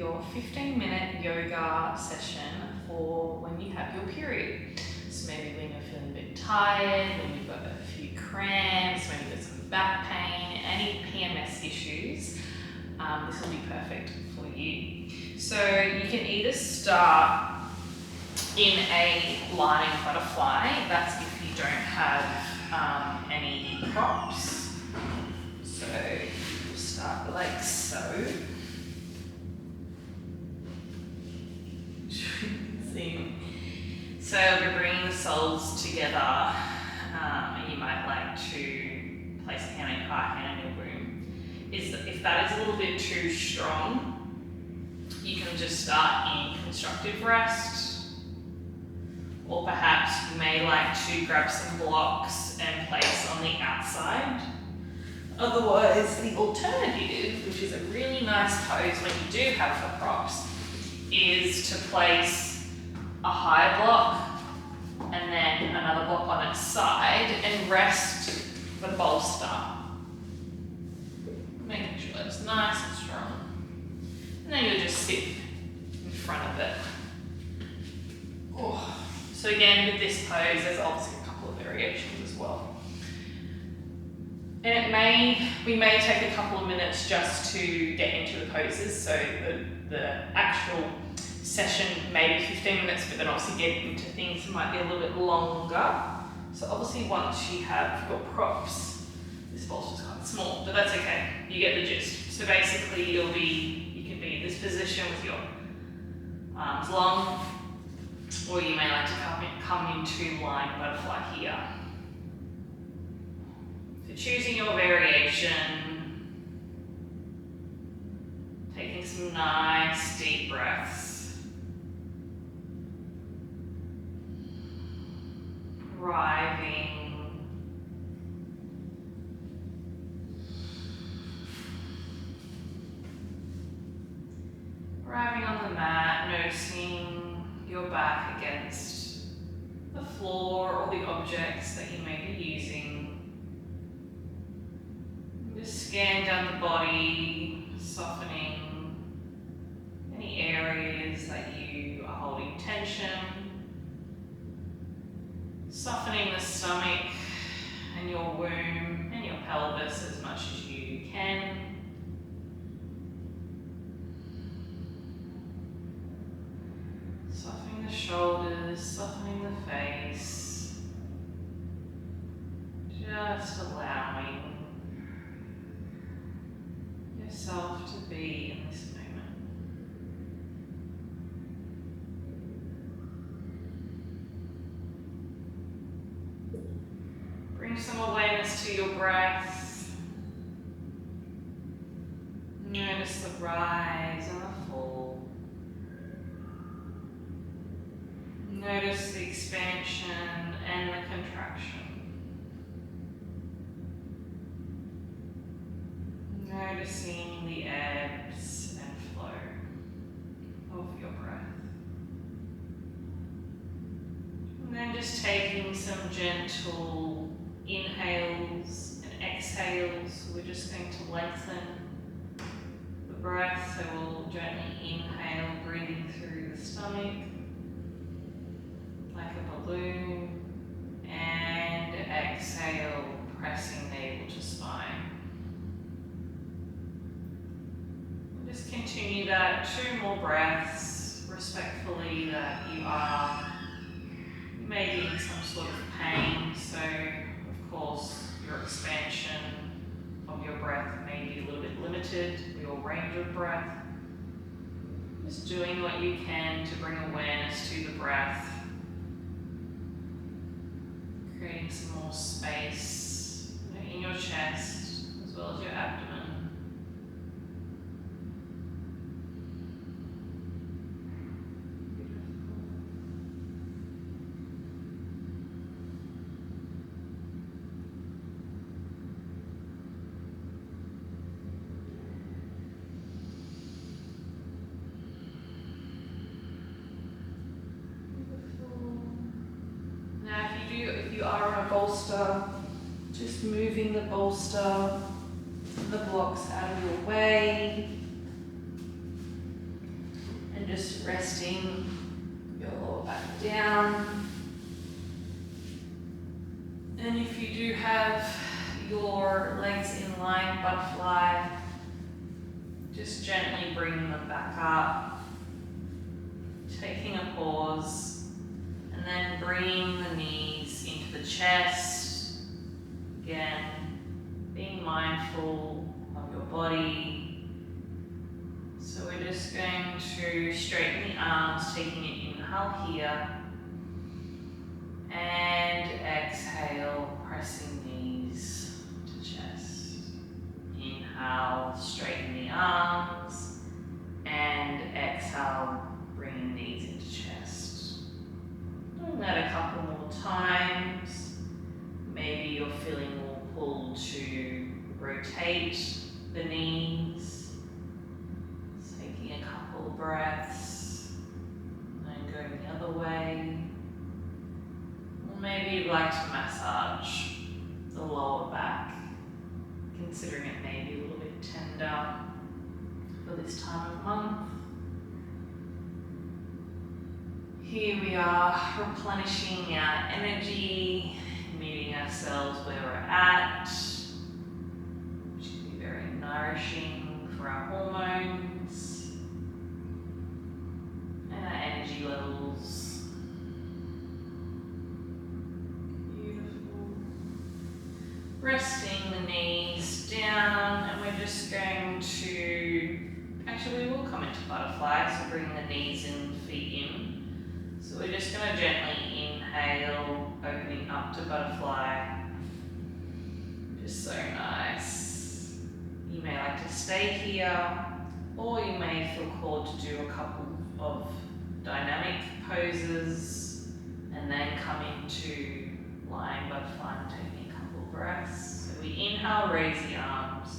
your 15-minute yoga session for when you have your period. So maybe when you're feeling a bit tired, when you've got a few cramps, when you've got some back pain, any PMS issues, this will be perfect for you. So you can either start in a lying butterfly, that's if you don't have any props. So we'll start like so. So we're bringing the soles together, and you might like to place a hand on your heart, hand on your womb. If that is a little bit too strong, you can just start in constructive rest, or perhaps you may like to grab some blocks and place on the outside. Otherwise, the alternative, which is a really nice pose when you do have the props, is to place a high block and then another block on its side and rest the bolster. Making sure it's nice and strong. And then you'll just sit in front of it. Oh. So again, with this pose, there's obviously a couple of variations as well. And we may take a couple of minutes just to get into the poses, so the actual session may be 15 minutes, but then obviously getting into things might be a little bit longer. So obviously once you have your props, this bolster's quite small, but that's okay, you get the gist. So basically you can be in this position with your arms long, or you may like to come into lying butterfly here. So choosing your variation, taking some nice deep breaths. Arriving on the mat, noticing your back against the floor or the objects that you may be using. Just scan down the body, softening any areas that you are holding tension. Softening the stomach and your womb and your pelvis as much as you can. Softening the shoulders, softening the face. Just allowing yourself to be in this moment. Bring some awareness to your breath. Notice the rise and the fall. Notice the expansion and the contraction. Noticing the ebbs and flow of your breath. And then just taking some gentle inhales and exhales. We're just going to lengthen the breath, so we'll gently inhale, breathing through the stomach like a balloon, and exhale, pressing navel to spine. We'll just continue that 2 more breaths, respectfully that you may be in some sort of pain, so of course your expansion of your breath may be a little bit limited, your range of breath. Just doing what you can to bring awareness to the breath, creating some more space in your chest as well as your abdomen. If you are on a bolster, just moving the bolster, the blocks out of your way. just resting your lower back down. And if you do have your legs in line, butterfly, just gently bring them back up, taking a pause, and then bringing the knees into the chest. Again, being mindful of your body. So we're just going to straighten the arms, taking an inhale here, and exhale, pressing knees to chest. Inhale, straighten the arms, and exhale, bringing knees into chest. Doing that a couple more times. Maybe you're feeling more pull to rotate the knees. Taking a couple of breaths, and going the other way. Or maybe you'd like to massage the lower back, considering it may be a little bit tender for this time of month. Here we are, replenishing our energy, meeting ourselves where we're at, which can be very nourishing for our hormones and our energy levels. Beautiful. Resting the knees down, and we're just going to, actually we will come into butterfly, so bring the knees and feet in. So we're just going to gently inhale, opening up to butterfly. Just so nice. You may like to stay here, or you may feel called to do a couple of dynamic poses, and then come into lying butterfly and taking a couple of breaths. So we inhale, raise the arms.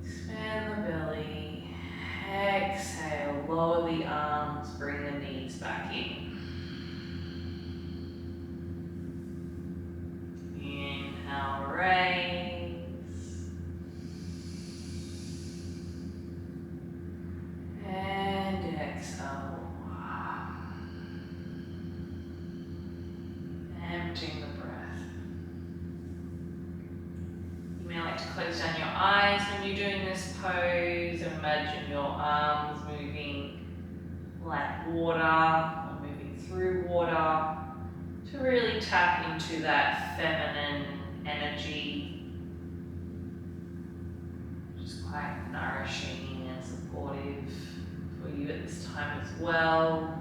Expand the belly. Exhale, lower the arms, bring the knees back in. Inhale, raise. And exhale. Emptying the breath. You may like to close down your eyes when you're doing this pose, and imagine your arms moving like water, or moving through water, to really tap into that feminine energy, which is quite nourishing and supportive for you at this time as well.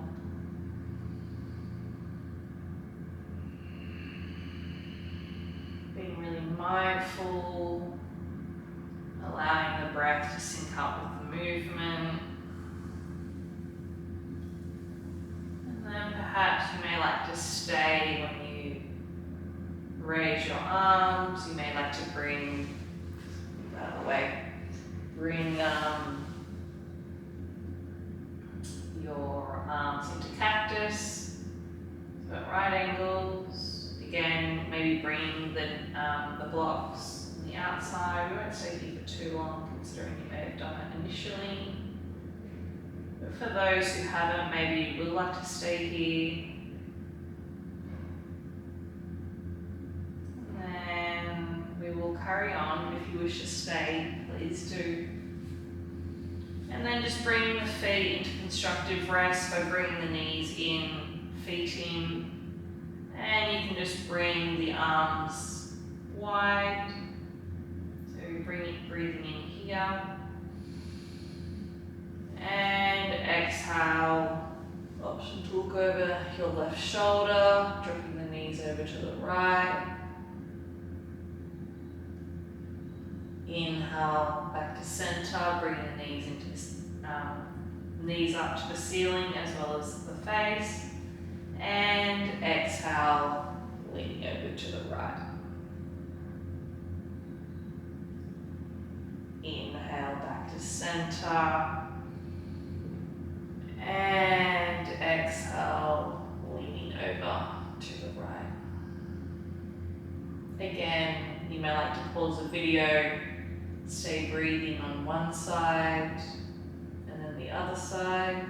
Being really mindful, allowing the breath to sync up with the movement. And then perhaps you may like to stay when you raise your arms. You may like to bring, move out of the way, bring your arms into cactus, so at right angles. Again, maybe bring the blocks on the outside. We won't stay here for too long, considering you may have done it initially. But for those who haven't, maybe you would like to stay here. And then we will carry on. If you wish to stay, please do. And then just bring the feet into constructive rest by bringing the knees in, feet in. And you can just bring the arms wide. So you bring it, breathing in here. And exhale. Option to look over your left shoulder, dropping the knees over to the right. Inhale, back to center, bringing the knees into knees up to the ceiling as well as the face. And exhale, leaning over to the right. Inhale, back to center. And exhale, leaning over to the right. Again, you may like to pause the video, stay breathing on one side, other side.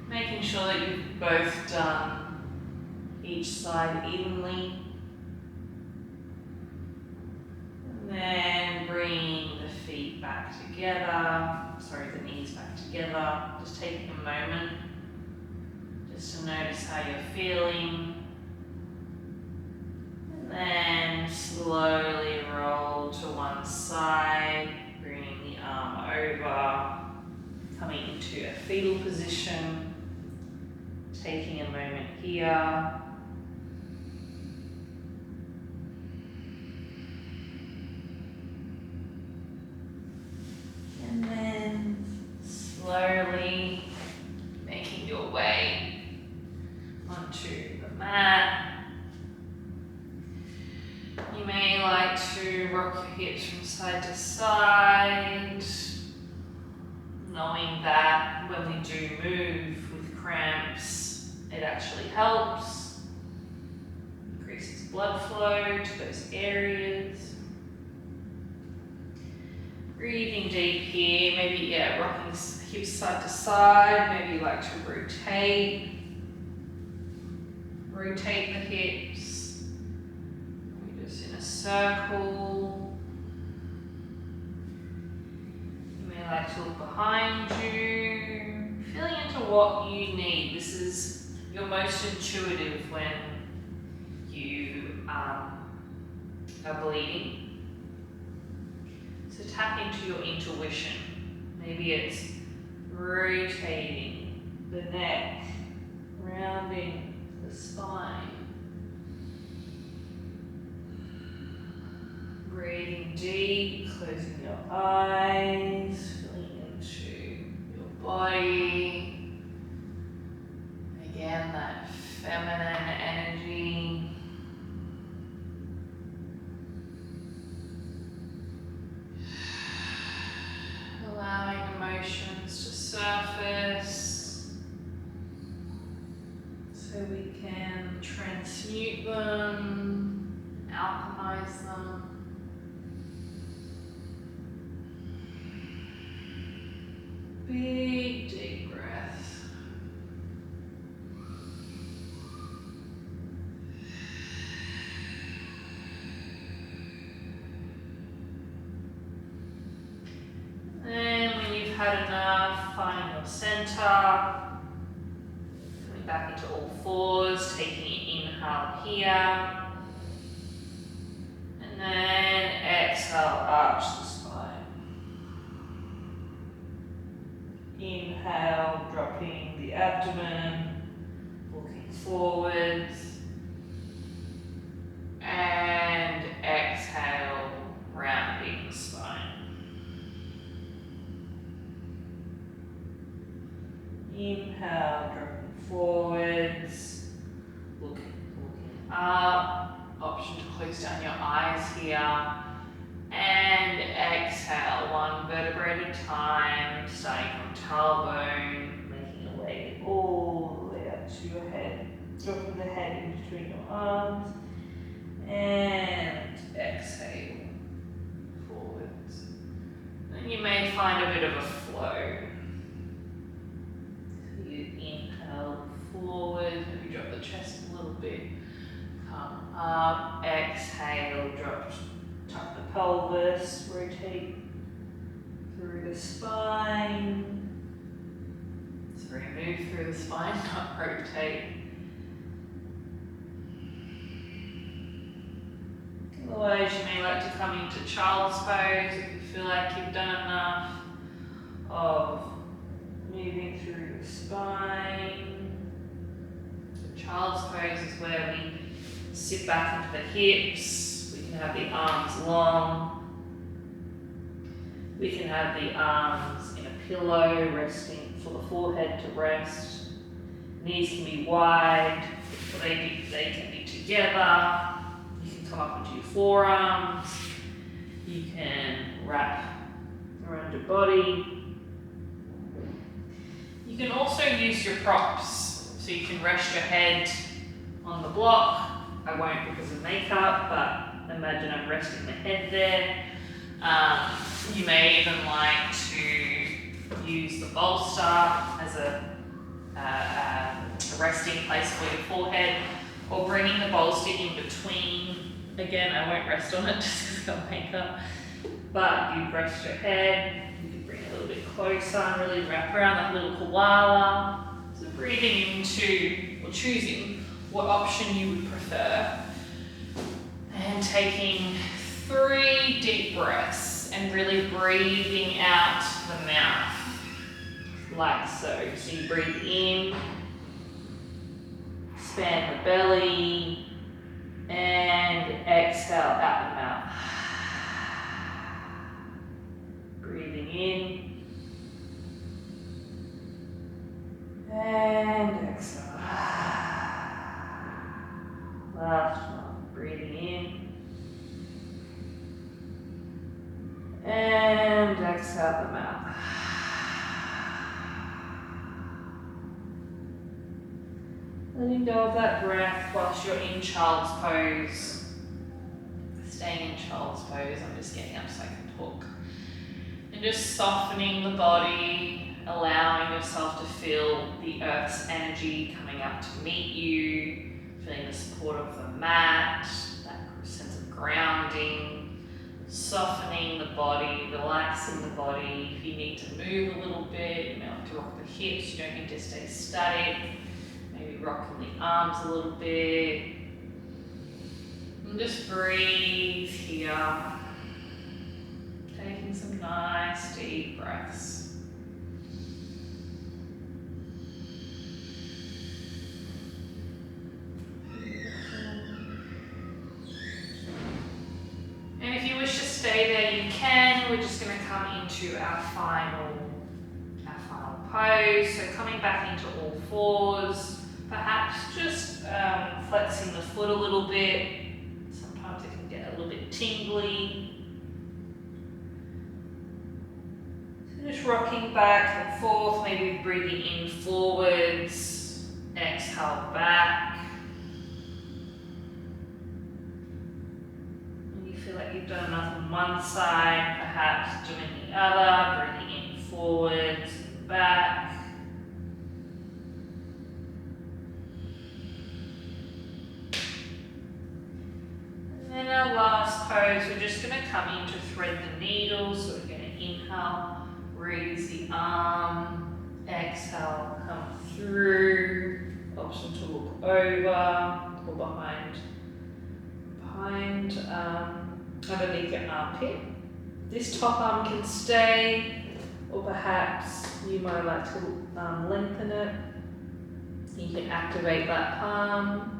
Making sure that you've both done each side evenly. And then bring the feet back together, the knees back together. Just taking a moment just to notice how you're feeling. And then slowly roll to one side, bringing the arm over, coming into a fetal position, taking a moment here. And then slowly making your way onto the mat. You may like to rock your hips from side to side, knowing that when we do move with cramps, it actually helps, increases blood flow to those areas. Breathing deep here, maybe rocking hips side to side, maybe you like to rotate the hips, maybe just in a circle. You may like to look behind you, feeling into what you need. This is your most intuitive when you are bleeding. So tap into your intuition. Maybe it's rotating the neck, rounding the spine. Breathing deep, closing your eyes, feeling into your body. Again, that feminine energy. Allowing emotions to surface so we can transmute them, alchemize them. Big deep breath. Then when you've had enough, finding your center, coming back into all fours, taking an inhale here, and then exhale, arch the spine. Inhale, dropping the abdomen, looking forwards, and exhale, rounding the spine. Inhale, dropping forwards, looking up, option to close down your eyes here, and exhale, one vertebrae at a time, starting from tailbone, making your way all the way up to your head, dropping the head in between your arms, and exhale, forwards. And you may find a bit of a flow. Inhale forward, maybe drop the chest a little bit, come up, exhale, drop, tuck the pelvis, rotate through the spine. Sorry, move through the spine, not rotate. Otherwise, you may like to come into child's pose if you feel like you've done enough of moving through the spine. So child's pose is where we sit back into the hips. We can have the arms long. We can have the arms in a pillow, resting for the forehead to rest. Knees can be wide, they can be together. You can come up into your forearms. You can wrap around your body. You can also use your props, so you can rest your head on the block. I won't because of makeup, but imagine I'm resting the head there. You may even like to use the bolster as a resting place for your forehead, or bringing the bolster in between. Again, I won't rest on it just because I've got makeup, but you rest your head, you can bring it a little bit closer and really wrap around that little koala. So breathing into, or choosing what option you would prefer, and taking 3 deep breaths and really breathing out the mouth, like so. So you breathe in, expand the belly, and exhale out the mouth. Breathing in, and exhale. Last one, breathing in, and exhale the mouth. Letting go of that breath whilst you're in child's pose. Staying in child's pose, I'm just getting up so I can talk. And just softening the body, allowing yourself to feel the earth's energy coming up to meet you, feeling the support of the mat, that sense of grounding, softening the body, relaxing the body. If you need to move a little bit, you may like to rock the hips, you don't need to stay static. Maybe rocking the arms a little bit. And just breathe here. Taking some nice deep breaths. And if you wish to stay there, you can. We're just going to come into our final pose. So coming back into all fours. Perhaps just flexing the foot a little bit. Sometimes it can get a little bit tingly. So just rocking back and forth, maybe breathing in forwards, exhale back. When you feel like you've done enough on one side, perhaps doing the other, breathing in forwards, back. And our last pose, we're just going to come in to thread the needle. So we're going to inhale, raise the arm, exhale, come through. Option to look over or behind underneath your armpit. This top arm can stay, or perhaps you might like to lengthen it. You can activate that palm.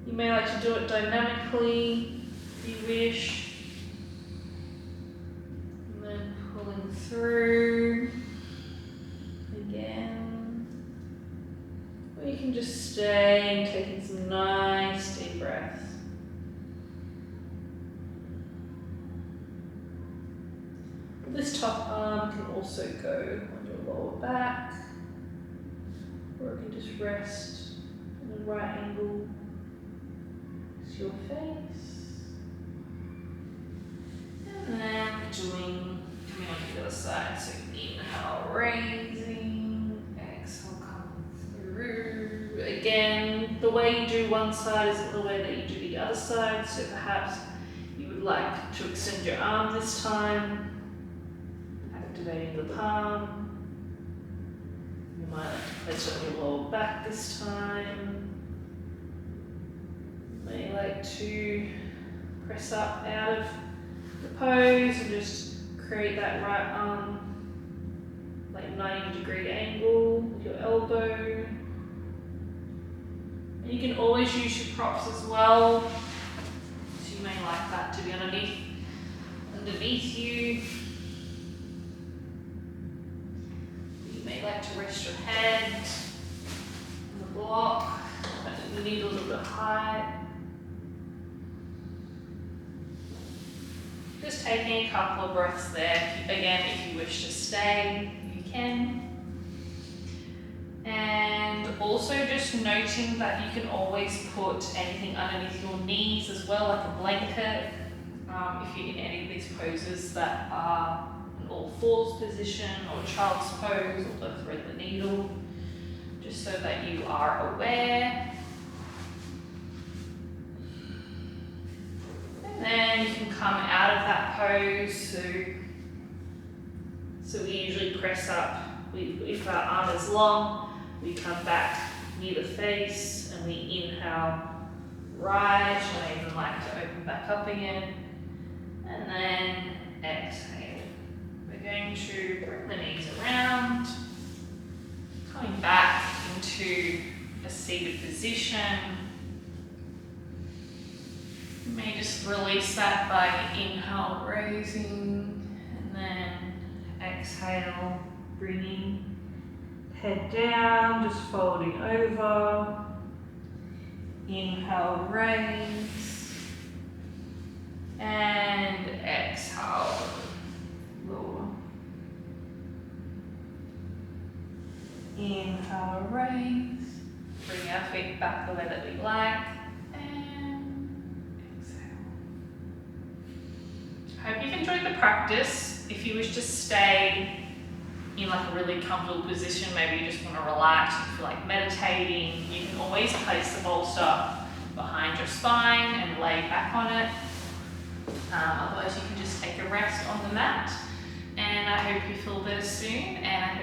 You may like to do it dynamically if you wish. And then pulling through again. Or you can just stay and taking some nice deep breaths. This top arm can also go on your lower back, or it can just rest in a right angle. Your face, and then coming on the other side. So inhale, raising, exhale, coming through. Again, the way you do one side isn't the way that you do the other side. So perhaps you would like to extend your arm this time, activating the palm. You might like to place it on your lower back this time. May like to press up out of the pose and just create that right arm like 90-degree angle with your elbow. And you can always use your props as well. So you may like that to be underneath you. You may like to rest your head on the block, let the needle a little bit high. Just taking a couple of breaths there. Again, if you wish to stay, you can. And also just noting that you can always put anything underneath your knees as well, like a blanket. if you're in any of these poses that are an all fours position or child's pose or the thread the needle, just so that you are aware. And then you can come out of that pose. So we usually press up. If our arm is long, we come back near the face and we inhale right, and I even like to open back up again. And then exhale. We're going to bring the knees around, coming back into a seated position. You may just release that by inhale, raising, and then exhale, bringing head down, just folding over. Inhale, raise, and exhale, lower. Inhale, raise, bring our feet back the way that we like, and exhale. I hope you've enjoyed the practice. If you wish to stay in like a really comfortable position, maybe you just want to relax, you feel like meditating, you can always place the bolster behind your spine and lay back on it. Otherwise you can just take a rest on the mat, and I hope you feel better soon, and I hope